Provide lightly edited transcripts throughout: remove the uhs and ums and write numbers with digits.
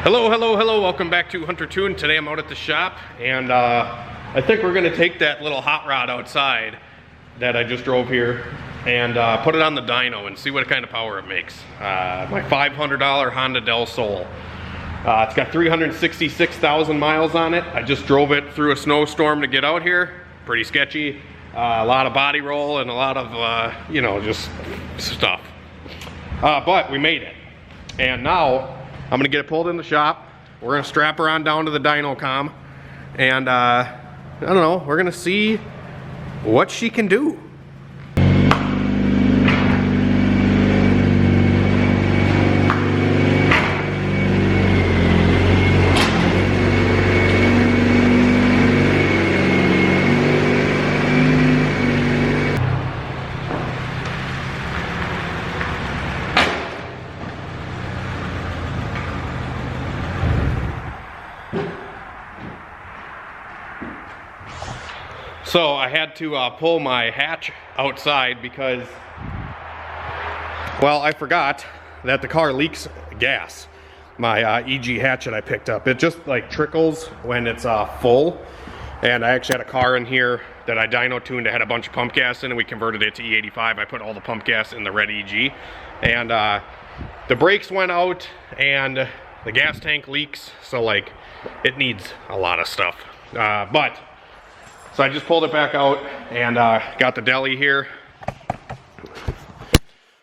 Hello, hello, hello. Welcome back to Hunter Tune. Today I'm out at the shop, and I think we're gonna take that little hot rod outside that I just drove here and put it on the dyno and see what kind of power it makes. My $500 Honda Del Sol. It's got 366,000 miles on it. I just drove it through a snowstorm to get out here. Pretty sketchy. A lot of body roll and a lot of, you know, just stuff. But we made it. And now I'm gonna get it pulled in the shop. We're gonna strap her on down to the dyno com. And I don't know, we're gonna see what she can do. So I had to pull my hatch outside because, well, I forgot that the car leaks gas. My EG hatch that I picked up, it just like trickles when it's full. And I actually had a car in here that I dyno tuned that had a bunch of pump gas in, and we converted it to E85. I put all the pump gas in the red EG, and the brakes went out and the gas tank leaks, so like it needs a lot of stuff. So I just pulled it back out and got the deli here.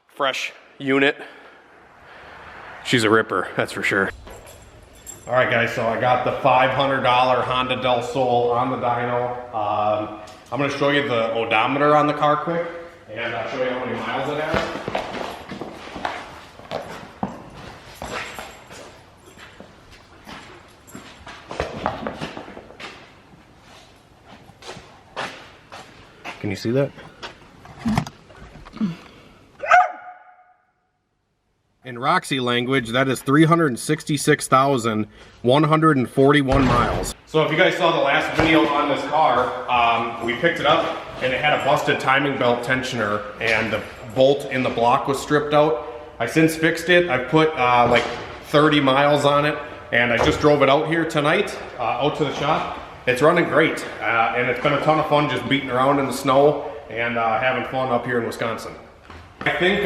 Fresh unit. She's a ripper, that's for sure. All right guys, so I got the $500 Honda Del Sol on the dyno. I'm gonna show you the odometer on the car quick, and I'll show you how many miles it has. Can you see that? In Roxy language, that is 366,141 miles. So if you guys saw the last video on this car, we picked it up and it had a busted timing belt tensioner and the bolt in the block was stripped out. I since fixed it. I put like 30 miles on it, and I just drove it out here tonight, out to the shop. It's running great, and it's been a ton of fun just beating around in the snow and having fun up here in Wisconsin. I think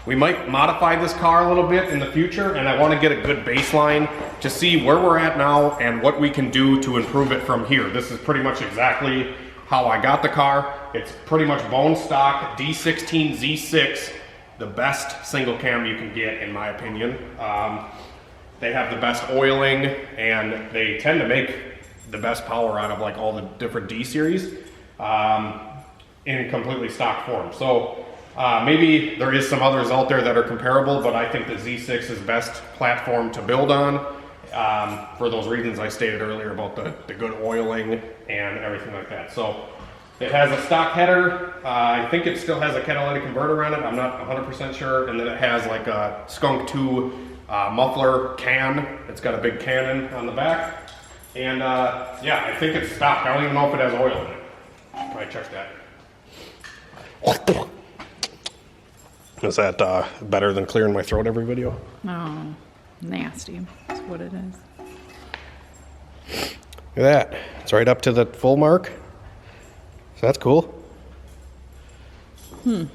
we might modify this car a little bit in the future, and I want to get a good baseline to see where we're at now and what we can do to improve it from here. This is pretty much exactly how I got the car. It's pretty much bone stock D16 Z6, the best single cam you can get in my opinion. They have the best oiling, and they tend to make the best power out of like all the different D series in completely stock form. So maybe there is some others out there that are comparable, but I think the Z6 is best platform to build on for those reasons I stated earlier about the good oiling and everything like that. So it has a stock header. I think it still has a catalytic converter on it. I'm not 100% sure. And then it has like a Skunk 2 muffler can. It's got a big cannon on the back. And yeah, I think it's stock. I don't even know if it has oil in it. Probably check that. Is that better than clearing my throat every video? Oh, nasty. That's what it is. Look at that. It's right up to the full mark. So that's cool. It's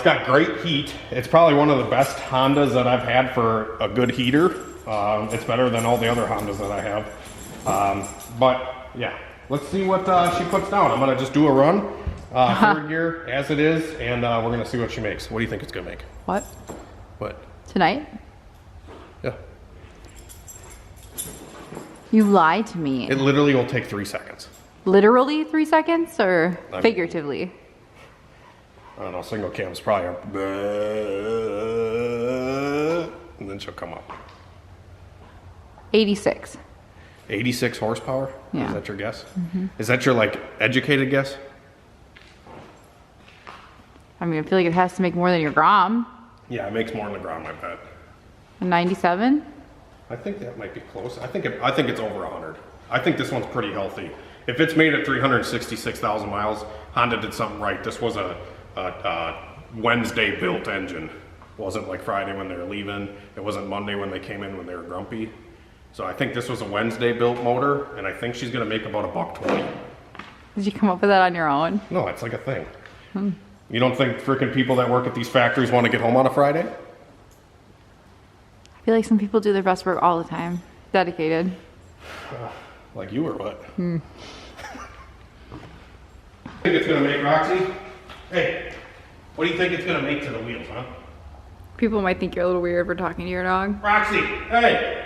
got great heat. It's probably one of the best Hondas that I've had for a good heater. It's better than all the other Hondas that I have. But yeah, let's see what she puts down. I'm gonna just do a run, third gear as it is, and we're gonna see what she makes. What do you think it's gonna make? What? What? Tonight? Yeah. You lied to me. It literally will take 3 seconds. Literally 3 seconds, or figuratively? I don't know, single cam's probably and then she'll come up. 86. 86 horsepower? Yeah. Is that your guess? Mm-hmm. Is that your like educated guess? I mean, I feel like it has to make more than your Grom. Yeah, it makes more than the Grom, I bet. A 97? I think that might be close. I think it's over 100. I think this one's pretty healthy. If it's made at 366,000 miles, Honda did something right. This was a Wednesday built engine. It wasn't like Friday when they were leaving. It wasn't Monday when they came in when they were grumpy. So I think this was a Wednesday built motor, and I think she's gonna make about $120. Did you come up with that on your own? No, it's like a thing. You don't think freaking people that work at these factories want to get home on a Friday? I feel like some people do their best work all the time. Dedicated. Like you or what? Think it's gonna make, Roxy? Hey, what do you think it's gonna make to the wheels, huh? People might think you're a little weird for talking to your dog. Roxy, hey!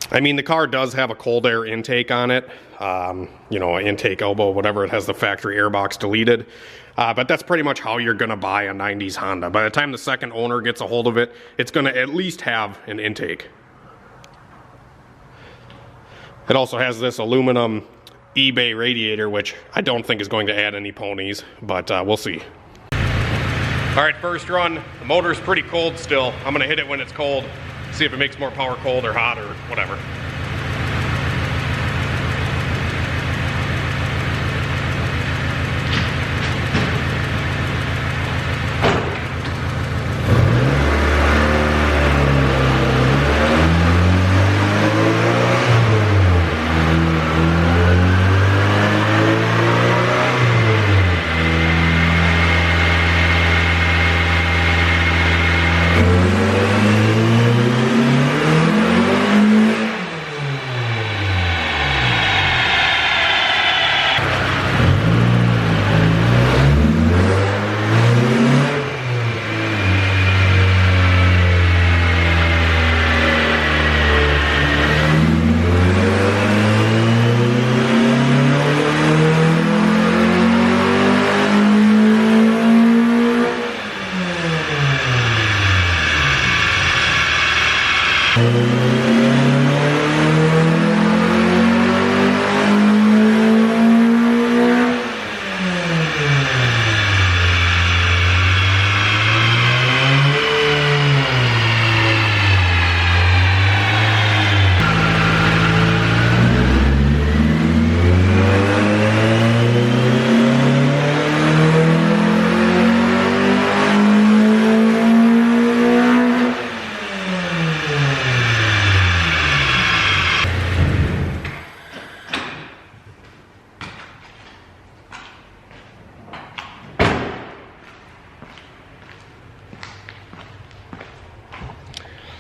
I mean, the car does have a cold air intake on it. You know, intake elbow, whatever. It has the factory air box deleted. But that's pretty much how you're going to buy a 90s Honda. By the time the second owner gets a hold of it, it's going to at least have an intake. It also has this aluminum eBay radiator, which I don't think is going to add any ponies, but we'll see. All right, first run. The motor's pretty cold still. I'm going to hit it when it's cold. See if it makes more power cold or hot or whatever.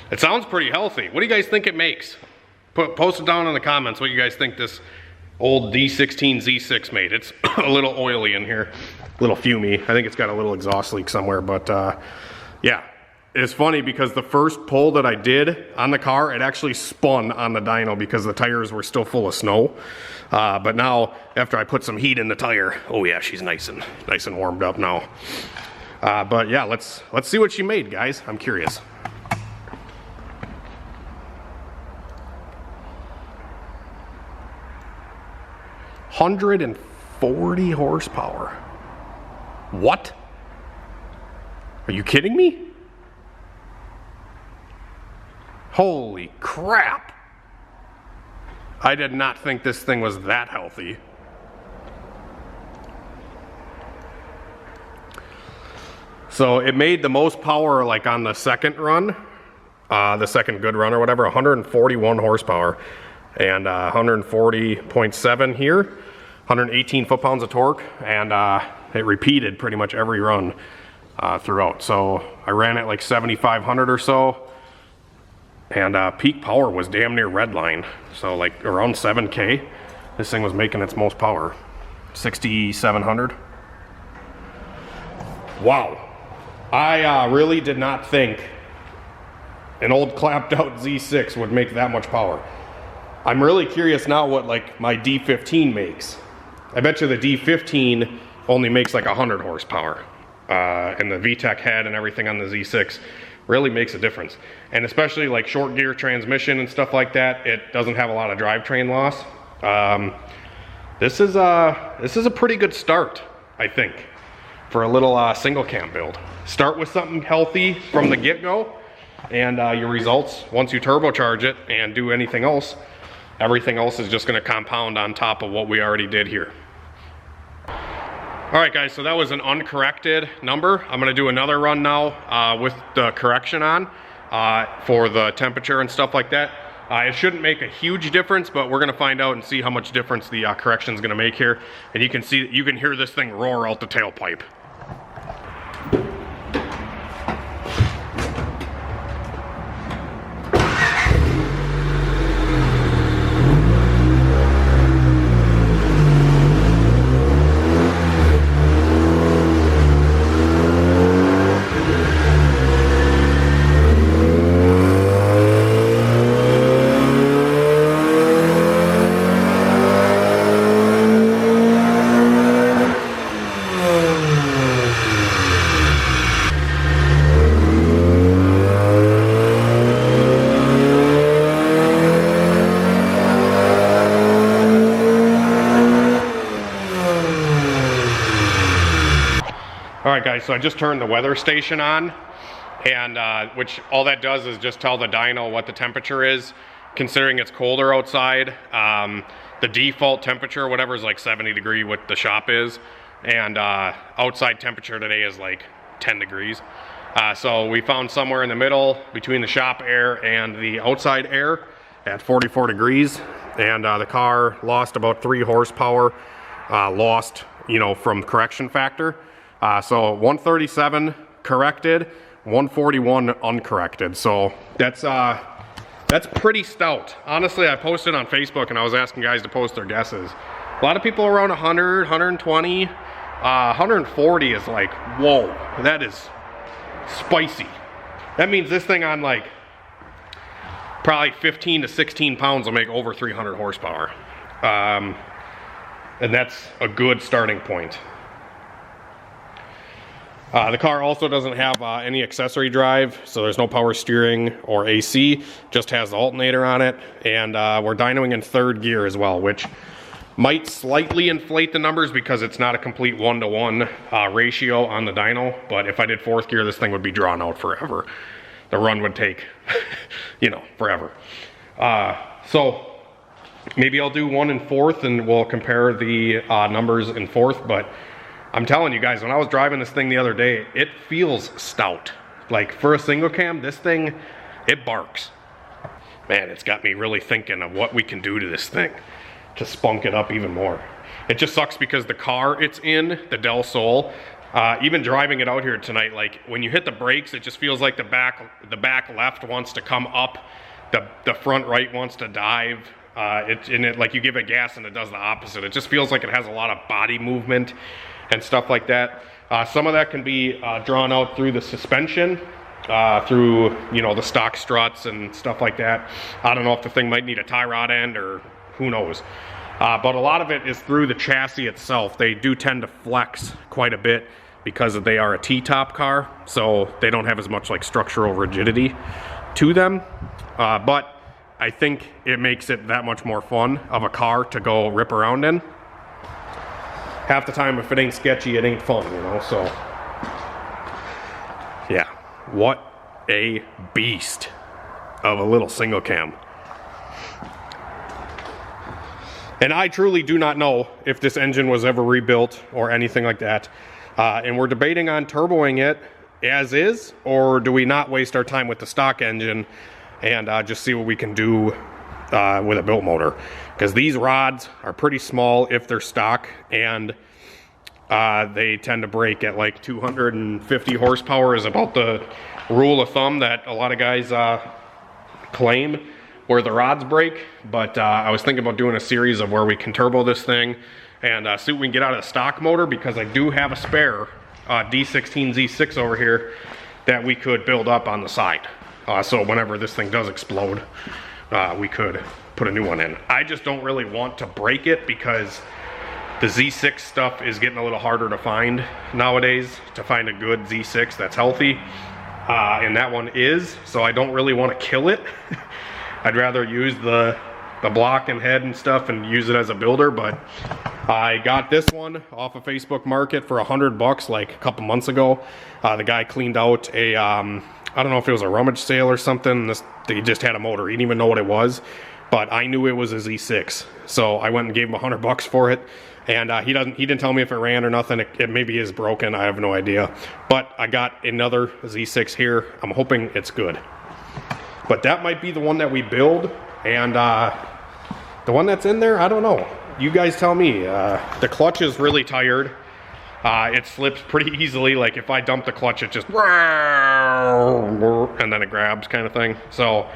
It sounds pretty healthy. What do you guys think it makes? Post it down in the comments what you guys think this old D16 Z6 made. It's a little oily in here, a little fumey. I think it's got a little exhaust leak somewhere, but yeah. It's funny because the first pull that I did on the car, it actually spun on the dyno because the tires were still full of snow. But now, after I put some heat in the tire, oh yeah, she's nice and warmed up now. But yeah, let's see what she made, guys. I'm curious. $140 horsepower. What? Are you kidding me? Holy crap. I did not think this thing was that healthy. So it made the most power like on the second run, the second good run or whatever, 141 horsepower. And 140.7 here, 118 foot-pounds of torque, and it repeated pretty much every run throughout. So I ran it like 7,500 or so, and peak power was damn near redline. So like around 7K, this thing was making its most power. 6,700. Wow. I really did not think an old clapped out Z6 would make that much power. I'm really curious now what like my D15 makes. I bet you the D15 only makes like 100 horsepower. And the VTEC head and everything on the Z6 really makes a difference. And especially like short gear transmission and stuff like that, it doesn't have a lot of drivetrain loss. This is a pretty good start, I think, for a little single cam build. Start with something healthy from the get-go, and your results, once you turbocharge it and do anything else, everything else is just going to compound on top of what we already did here. All right, guys, so that was an uncorrected number. I'm gonna do another run now with the correction on for the temperature and stuff like that. It shouldn't make a huge difference, but we're gonna find out and see how much difference the correction is gonna make here. And you can see, you can hear this thing roar out the tailpipe. Alright guys, so I just turned the weather station on, and which all that does is just tell the dyno what the temperature is, considering it's colder outside. The default temperature, whatever, is like 70 degrees, what the shop is, and outside temperature today is like 10 degrees. So we found somewhere in the middle between the shop air and the outside air at 44 degrees, and the car lost about 3 horsepower, lost, you know, from correction factor. So 137 corrected, 141 uncorrected. So that's pretty stout. Honestly, I posted on Facebook and I was asking guys to post their guesses. A lot of people around 100, 120, 140 is like, whoa, that is spicy. That means this thing on like probably 15 to 16 pounds will make over 300 horsepower. And that's a good starting point. The car also doesn't have any accessory drive, so there's no power steering or AC, just has the alternator on it, and we're dynoing in 3rd gear as well, which might slightly inflate the numbers because it's not a complete 1-to-1 ratio on the dyno, but if I did 4th gear, this thing would be drawn out forever. The run would take, you know, forever. So maybe I'll do 1 in 4th and we'll compare the numbers in 4th, but I'm telling you guys, when I was driving this thing the other day, it feels stout. Like for a single cam, this thing, it barks. Man, it's got me really thinking of what we can do to this thing to spunk it up even more. It just sucks because the car it's in, the Del Sol, even driving it out here tonight, like when you hit the brakes, it just feels like the back left wants to come up, the front right wants to dive. Like you give it gas and it does the opposite. It just feels like it has a lot of body movement and stuff like that. Some of that can be drawn out through the suspension, through, you know, the stock struts and stuff like that. I don't know if the thing might need a tie rod end or who knows. But a lot of it is through the chassis itself. They do tend to flex quite a bit because they are a T-top car, so they don't have as much like structural rigidity to them. But I think it makes it that much more fun of a car to go rip around in. Half the time, if it ain't sketchy, it ain't fun, you know, so. Yeah, what a beast of a little single cam. And I truly do not know if this engine was ever rebuilt or anything like that. And we're debating on turboing it as is, or do we not waste our time with the stock engine and just see what we can do with a built motor, because these rods are pretty small if they're stock, and they tend to break at like 250 horsepower is about the rule of thumb that a lot of guys claim where the rods break. But I was thinking about doing a series of where we can turbo this thing and see what we can get out of the stock motor, because I do have a spare D16 Z6 over here that we could build up on the side. So whenever this thing does explode, we could put a new one in. I just don't really want to break it because the Z6 stuff is getting a little harder to find nowadays, to find a good Z6 that's healthy. And that one is, so I don't really want to kill it. I'd rather use the block and head and stuff and use it as a builder, but I got this one off of Facebook Market for $100 like a couple months ago. The guy cleaned out a, I don't know if it was a rummage sale or something. They just had a motor. He didn't even know what it was, but I knew it was a Z6. So I went and gave him $100 for it, And he didn't tell me if it ran or nothing. It maybe is broken, I have no idea. But I got another Z6 here. I'm hoping it's good. But that might be the one that we build, and the one that's in there, I don't know. You guys tell me. The clutch is really tired. It slips pretty easily. Like if I dump the clutch, it just and then it grabs kind of thing. So,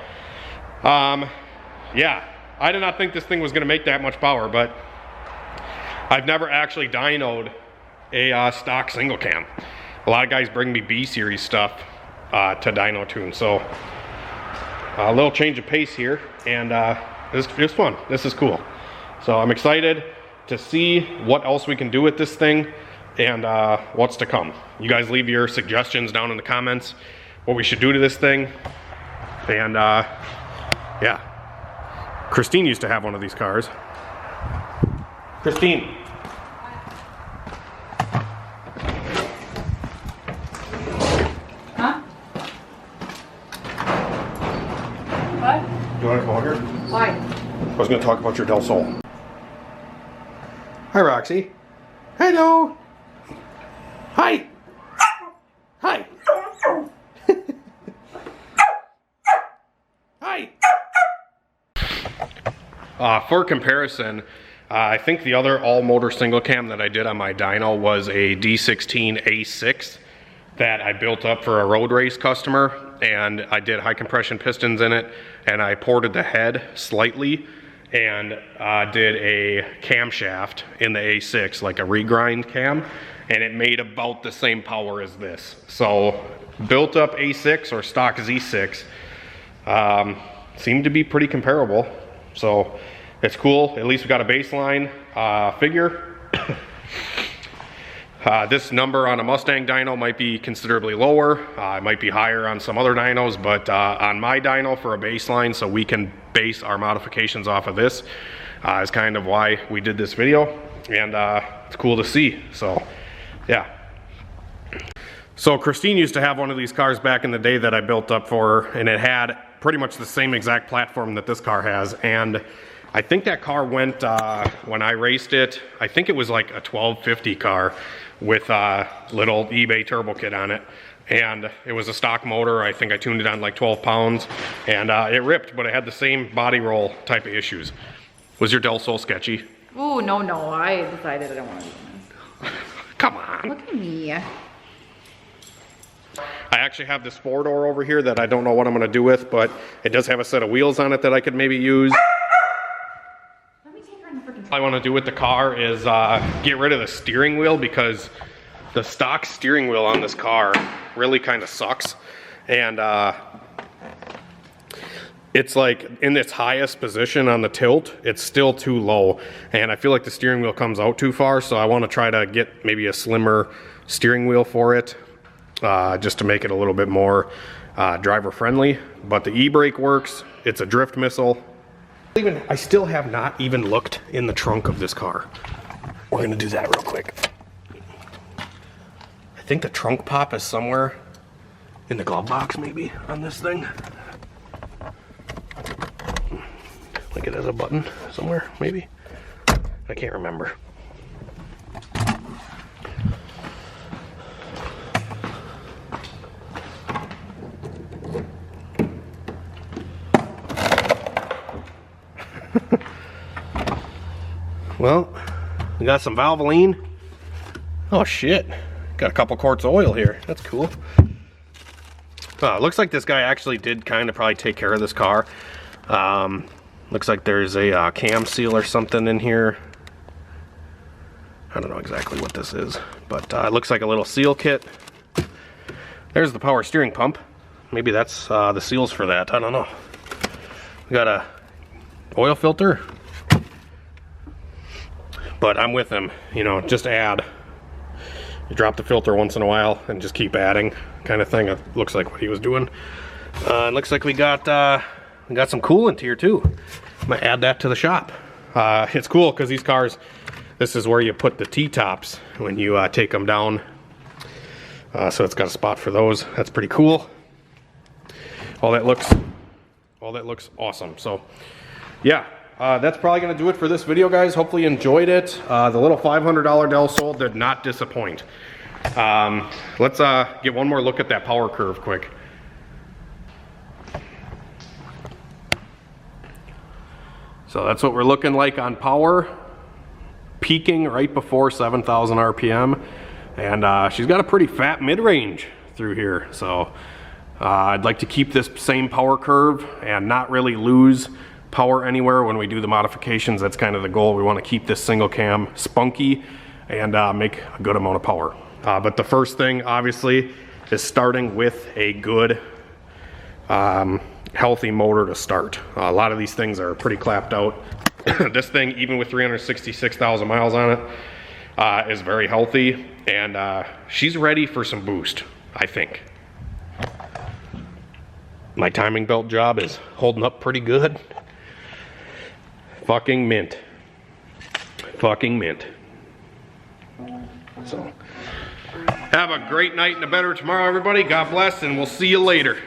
yeah, I did not think this thing was going to make that much power, but I've never actually dynoed a stock single cam. A lot of guys bring me B series stuff to dyno tune, so a little change of pace here, and it's fun. This is cool. So I'm excited to see what else we can do with this thing and what's to come. You guys leave your suggestions down in the comments, what we should do to this thing. And yeah, Christine used to have one of these cars. Christine. Huh? What? You want to come over here? Why? I was going to talk about your Del Sol. Hi, Roxy. Hello. Hi. Hi. Hi. For comparison, I think the other all-motor single cam that I did on my dyno was a D16 A6 that I built up for a road race customer, and I did high compression pistons in it, and I ported the head slightly and did a camshaft in the A6, like a regrind cam, and it made about the same power as this. So built up A6 or stock Z6 seemed to be pretty comparable. So it's cool. At least we got a baseline figure. This number on a Mustang dyno might be considerably lower. It might be higher on some other dynos, but on my dyno for a baseline, so we can base our modifications off of this, is kind of why we did this video, and it's cool to see. So yeah. So Christine used to have one of these cars back in the day that I built up for her, and it had pretty much the same exact platform that this car has. And I think that car went, when I raced it, I think it was like a 1250 car with a little eBay turbo kit on it. And it was a stock motor. I think I tuned it on like 12 pounds, and it ripped, but it had the same body roll type of issues. Was your Del Sol sketchy? Oh, no, I decided I don't want to do this. Come on. Look at me. I actually have this 4-door over here that I don't know what I'm going to do with, but it does have a set of wheels on it that I could maybe use. Let me take her in the freaking What I want to do with the car is get rid of the steering wheel, because the stock steering wheel on this car really kind of sucks. And it's like in its highest position on the tilt, it's still too low. And I feel like the steering wheel comes out too far, so I want to try to get maybe a slimmer steering wheel for it. Just to make it a little bit more driver friendly. But the e-brake works. It's a drift missile. I still have not even looked in the trunk of this car. We're gonna do that real quick. I think the trunk pop is somewhere in the glove box, maybe, on this thing. Like it has a button somewhere, maybe. I can't remember. Well, we got some Valvoline. Oh shit, got a couple quarts of oil here. That's cool. It looks like this guy actually did kind of probably take care of this car. Looks like there's a cam seal or something in here. I don't know exactly what this is, but it looks like a little seal kit. There's the power steering pump. Maybe that's the seals for that. I don't know. We got a oil filter. But I'm with him, you know, just add. You drop the filter once in a while and just keep adding, kind of thing. It looks like what he was doing. It looks like we got some coolant here too. I'm gonna add that to the shop. It's cool because these cars, this is where you put the T-tops when you take them down. So it's got a spot for those. That's pretty cool. All that looks awesome. So yeah. that's probably going to do it for this video, guys. Hopefully you enjoyed it. The little $500 Del Sol did not disappoint. Let's get one more look at that power curve quick. So that's what we're looking like on power, peaking right before 7,000 RPM, and she's got a pretty fat mid-range through here. So I'd like to keep this same power curve and not really lose power anywhere when we do the modifications. That's kind of the goal. We want to keep this single cam spunky and make a good amount of power. But the first thing, obviously, is starting with a good healthy motor to start. A lot of these things are pretty clapped out. This thing, even with 366,000 miles on it, is very healthy, and she's ready for some boost, I think. My timing belt job is holding up pretty good. Fucking mint. Fucking mint. So, have a great night and a better tomorrow, everybody. God bless, and we'll see you later.